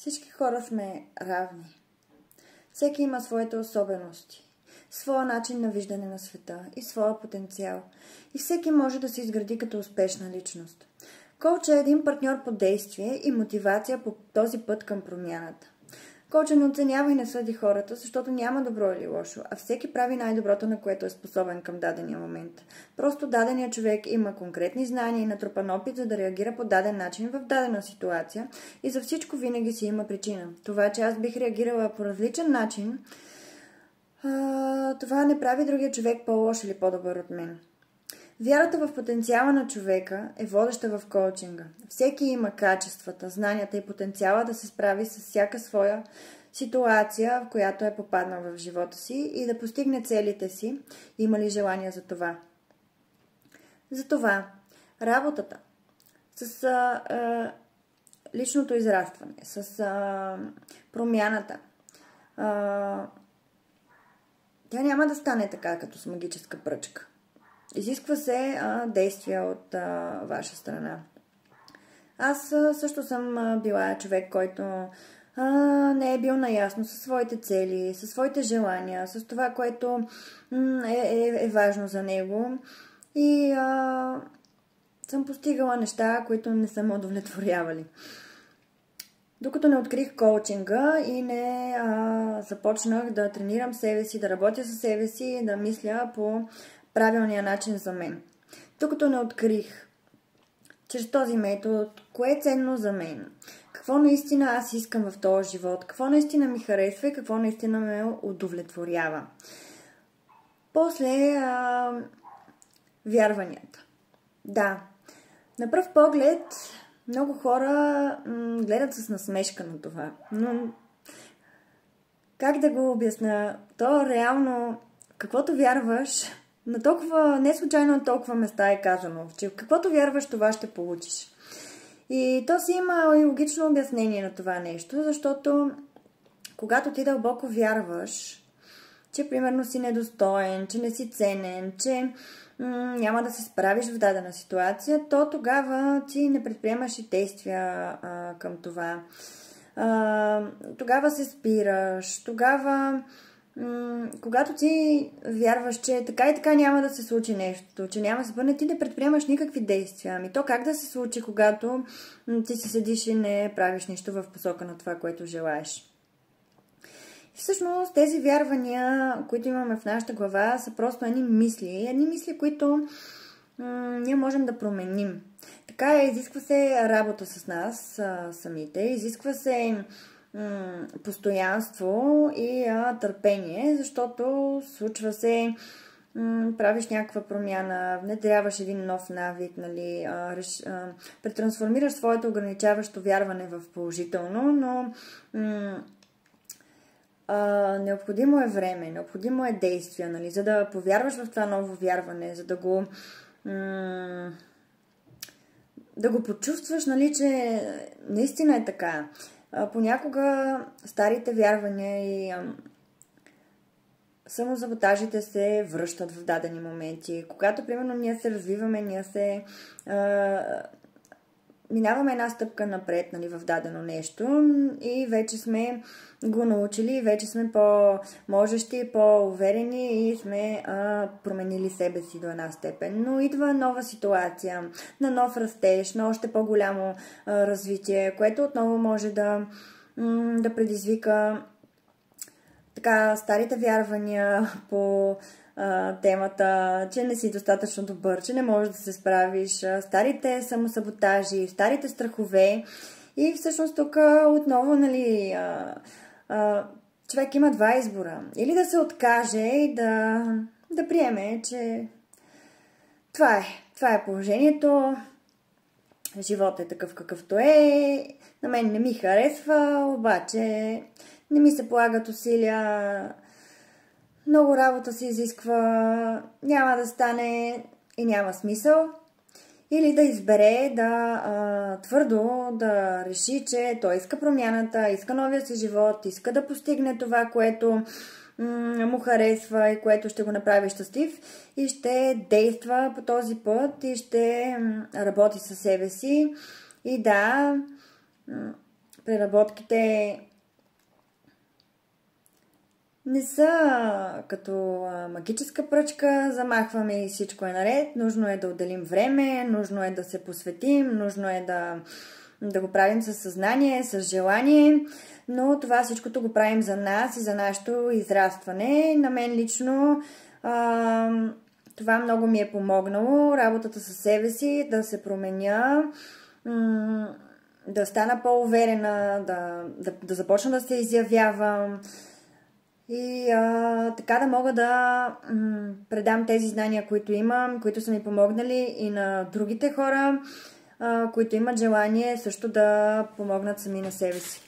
Всички хора сме равни. Всеки има своите особености, своя начин на виждане на света и своя потенциал. И всеки може да се изгради като успешна личност. Коуч е един партньор по действие и мотивация по този път към промяната. Коучът не оценява и не съди хората, защото няма добро или лошо, а всеки прави най-доброто, на което е способен към дадения момент. Просто даденият човек има конкретни знания и натрупан опит, за да реагира по даден начин в дадена ситуация и за всичко винаги си има причина. Това, че аз бих реагирала по различен начин, това не прави другия човек по-лош или по-добър от мен. Вярата в потенциала на човека е водеща в коучинга. Всеки има качествата, знанията и потенциала да се справи с всяка своя ситуация, в която е попаднал в живота си и да постигне целите си, има ли желание за това. Затова работата с личното израстване, с промяната, тя няма да стане така като с магическа пръчка. Изисква се действия от ваша страна. Аз също съм била човек, който не е бил наясно със своите цели, със своите желания, с това, което е важно за него. И съм постигала неща, които не са ме удовлетворявали. Докато не открих коучинга и не започнах да тренирам себе си, да работя със себе си и да мисля по правилния начин за мен. Докато не открих чрез този метод, кое е ценно за мен, какво наистина аз искам в този живот, какво наистина ми харесва и какво наистина ме удовлетворява. После вярванията. Да, на пръв поглед много хора гледат с насмешка на това, но как да го обясня? То реално, каквото вярваш, на толкова, не случайно на толкова места е казано, че каквото вярваш, това ще получиш. И то си има и логично обяснение на това нещо, защото когато ти дълбоко вярваш, че примерно си недостоен, че не си ценен, че няма да се справиш в дадена ситуация, то тогава ти не предприемаш и действия към това. Тогава се спираш, тогава когато ти вярваш, че така и така няма да се случи нещо, че няма да се бъде, ти не предприемаш никакви действия. Ами то как да се случи, когато ти си седиш и не правиш нищо в посока на това, което желаеш? И всъщност тези вярвания, които имаме в нашата глава, са просто едни мисли, които ние можем да променим. Така изисква се работа с нас самите, изисква се постоянство и търпение, защото случва се, правиш някаква промяна, внедряваш един нов навик, нали, претрансформираш своето ограничаващо вярване в положително, но необходимо е време, необходимо е действие, нали, за да повярваш в това ново вярване, за да го почувстваш, нали, че наистина е така. Понякога старите вярвания и самосаботажите се връщат в дадени моменти. Когато, примерно, ние се развиваме, ние се минаваме една стъпка напред, нали, в дадено нещо и вече сме го научили, вече сме по-можещи, по-уверени и сме променили себе си до една степен. Но идва нова ситуация, на нов растеж, на още по-голямо развитие, което отново може да предизвика така старите вярвания по темата, че не си достатъчно добър, че не можеш да се справиш, старите самосаботажи, старите страхове. И всъщност тук отново, нали, човек има два избора. Или да се откаже и да приеме, че това е положението, животът е такъв какъвто е, на мен не ми харесва, обаче не ми се полагат усилия, много работа се изисква, няма да стане и няма смисъл. Или да избере твърдо да реши, че той иска промяната, иска новия си живот, иска да постигне това, което му харесва и което ще го направи щастлив и ще действа по този път и ще работи със себе си. И да, преработките не са като магическа пръчка, замахваме и всичко е наред. Нужно е да отделим време, нужно е да се посветим, нужно е да го правим със съзнание, с желание, но това всичкото го правим за нас и за нашето израстване. На мен лично това много ми е помогнало, работата със себе си, да се променя, да стана по-уверена, да започна да се изявявам и така да мога да предам тези знания, които имам, които са ми помогнали и на другите хора, които имат желание също да помогнат сами на себе си.